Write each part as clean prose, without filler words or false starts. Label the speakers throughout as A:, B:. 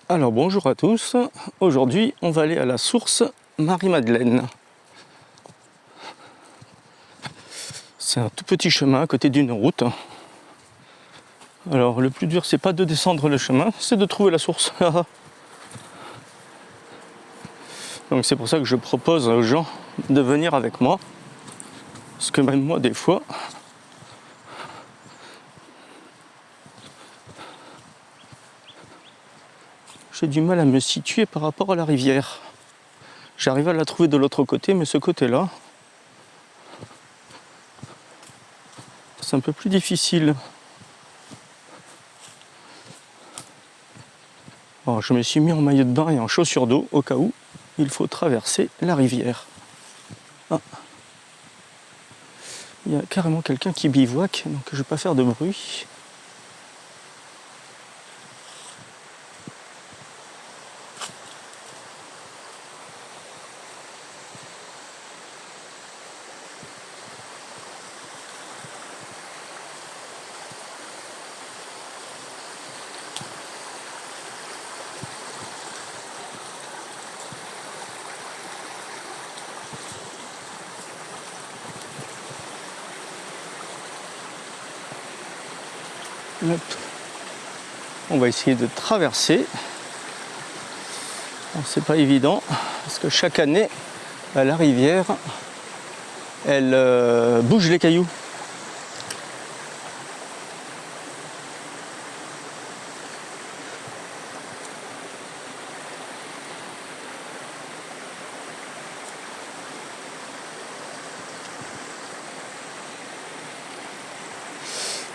A: Alors bonjour à tous, aujourd'hui on va aller à la source Marie-Madeleine. C'est un tout petit chemin à côté d'une route. Alors le plus dur c'est pas de descendre le chemin, c'est de trouver la source. Donc c'est pour ça que je propose aux gens de venir avec moi. Parce que même moi des fois, j'ai du mal à me situer par rapport à la rivière. J'arrive à la trouver de l'autre côté, mais ce côté-là, c'est un peu plus difficile. Alors, je me suis mis en maillot de bain et en chaussures d'eau au cas où il faut traverser la rivière. Ah. Il y a carrément quelqu'un qui bivouaque, donc je ne vais pas faire de bruit. Hop. On va essayer de traverser. Bon, c'est pas évident parce que chaque année, la rivière, elle bouge les cailloux.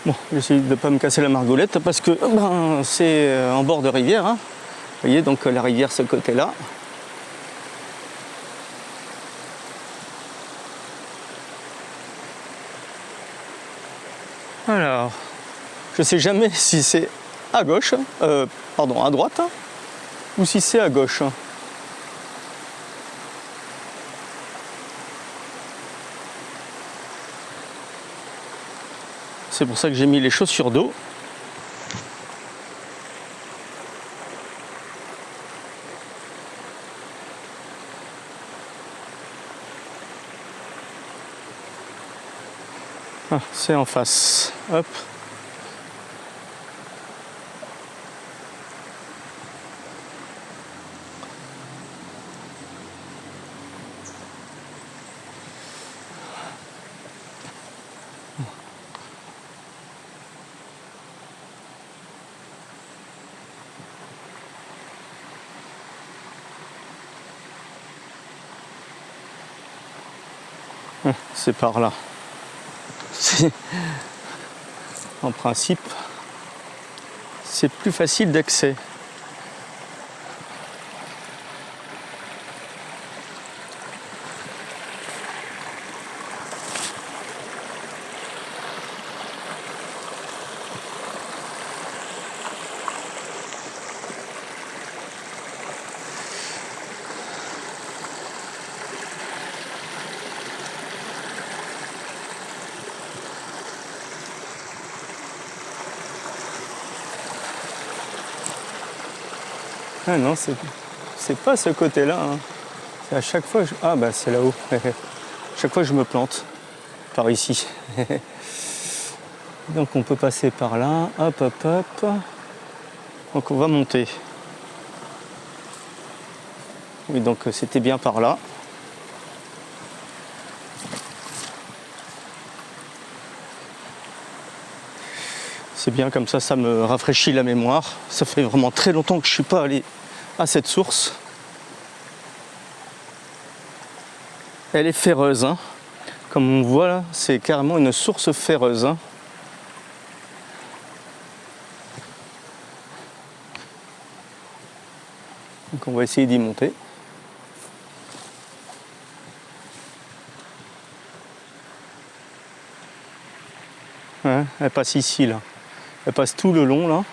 A: Bon, j'essaie de ne pas me casser la margoulette parce que c'est en bord de rivière. Hein. Vous voyez, donc la rivière, ce côté-là. Alors, je ne sais jamais si c'est à gauche, à droite, hein, ou si c'est à gauche. C'est pour ça que j'ai mis les chaussures d'eau. Ah, c'est en face. Hop. C'est par là. En principe, c'est plus facile d'accès. Ah non, c'est pas ce côté-là. Hein. C'est à chaque fois, ah bah c'est là-haut. Chaque fois je me plante par ici. Donc on peut passer par là. Hop, hop, hop. Donc on va monter. Oui, donc c'était bien par là. C'est bien comme ça me rafraîchit la mémoire. Ça fait vraiment très longtemps que je ne suis pas allé à cette source. Elle est ferreuse, hein. Comme on voit là, c'est carrément une source ferreuse. Hein. Donc on va essayer d'y monter. Ouais, elle passe ici là. Elle passe tout le long là.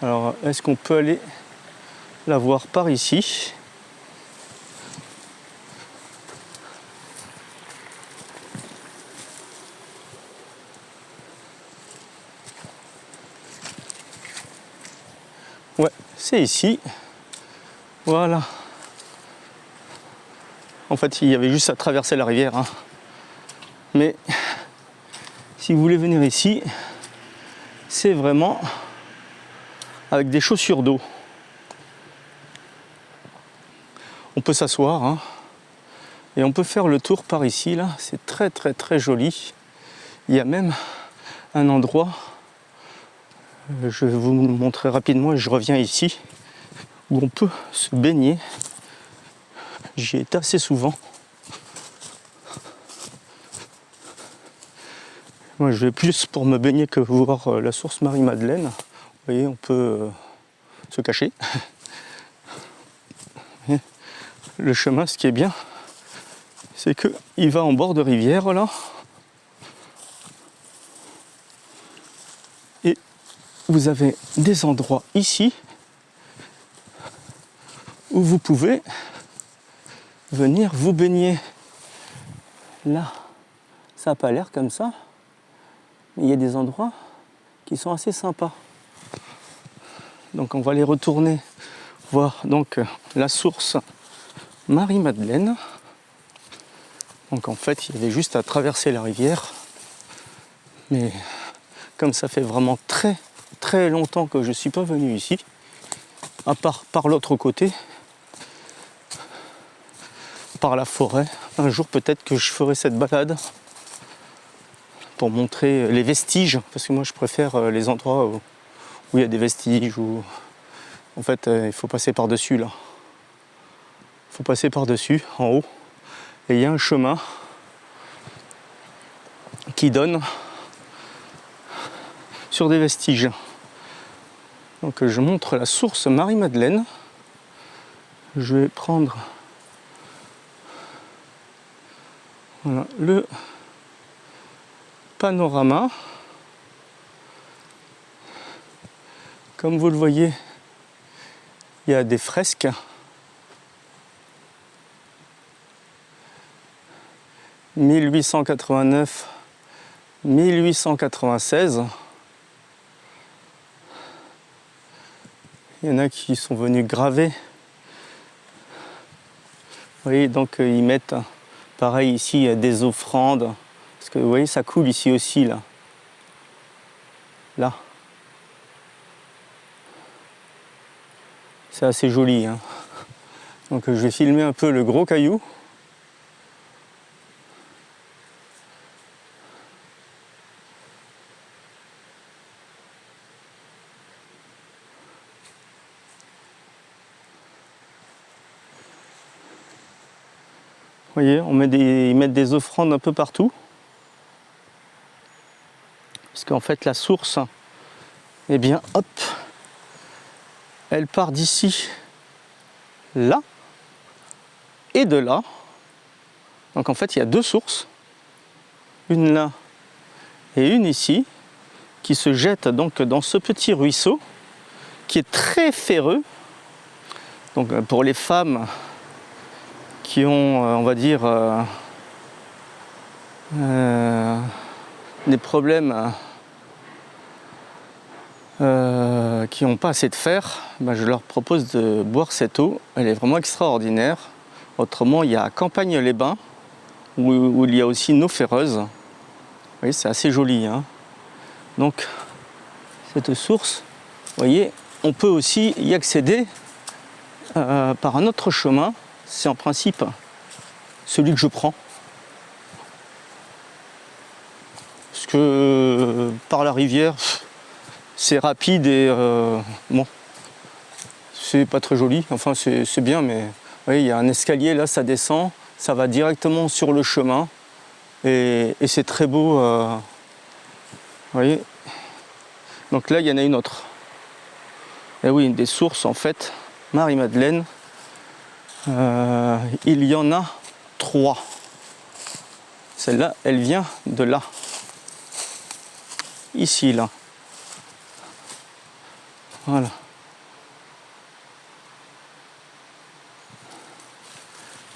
A: Alors est-ce qu'on peut aller la voir par ici ? Ouais, c'est ici. Voilà. En fait, il y avait juste à traverser la rivière. Hein. Mais si vous voulez venir ici, c'est vraiment avec des chaussures d'eau. On peut s'asseoir hein, et on peut faire le tour par ici. Là, c'est très très très joli. Il y a même un endroit, je vais vous montrer rapidement et je reviens ici, où on peut se baigner. J'y étais assez souvent. Moi, je vais plus pour me baigner que voir la source Marie-Madeleine. Vous voyez, on peut se cacher. Le chemin, ce qui est bien, c'est qu'il va en bord de rivière, là. Et vous avez des endroits ici où vous pouvez venir vous baigner. Là, ça n'a pas l'air comme ça, mais il y a des endroits qui sont assez sympas. Donc on va aller retourner voir donc la source Marie-Madeleine. Donc en fait, il y avait juste à traverser la rivière. Mais comme ça fait vraiment très très longtemps que je ne suis pas venu ici, à part par l'autre côté, par la forêt, un jour peut-être que je ferai cette balade pour montrer les vestiges, parce que moi je préfère les endroits où il y a des vestiges, où en fait il faut passer par-dessus là. Il faut passer par-dessus, en haut, et il y a un chemin qui donne sur des vestiges. Donc je montre la source Marie-Madeleine. Je vais prendre voilà, le panorama. Comme vous le voyez, il y a des fresques. « 1889-1896 ». Il y en a qui sont venus graver. Vous voyez, donc ils mettent, pareil ici, des offrandes. Parce que vous voyez, ça coule ici aussi, là. Là. C'est assez joli. Hein. Donc je vais filmer un peu le gros caillou. Vous voyez, ils mettent des offrandes un peu partout. Parce qu'en fait, la source, eh bien, hop, elle part d'ici, là, et de là. Donc en fait, il y a deux sources. Une là et une ici, qui se jettent donc dans ce petit ruisseau, qui est très ferreux. Donc pour les femmes qui ont, on va dire, des problèmes qui n'ont pas assez de fer, ben je leur propose de boire cette eau. Elle est vraiment extraordinaire. Autrement, il y a Campagne-les-Bains, où il y a aussi une eau ferreuse. Vous voyez, c'est assez joli. Hein. Donc, cette source, vous voyez, on peut aussi y accéder par un autre chemin. C'est en principe celui que je prends. Parce que par la rivière, c'est rapide et bon, c'est pas très joli. Enfin, c'est bien, mais vous voyez, il y a un escalier là, ça descend, ça va directement sur le chemin et c'est très beau. Vous voyez. Donc là, il y en a une autre. Et oui, des sources en fait, Marie-Madeleine. Il y en a 3. Celle-là, elle vient de là. Ici, là. Voilà.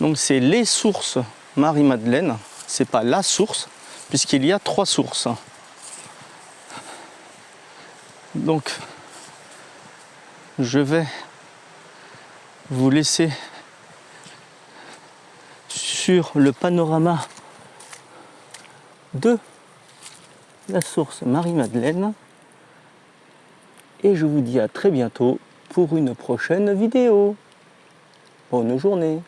A: Donc c'est les sources Marie-Madeleine. C'est pas la source, puisqu'il y a 3 sources. Donc je vais vous laisser sur le panorama de la source Marie-Madeleine. Et je vous dis à très bientôt pour une prochaine vidéo. Bonne journée.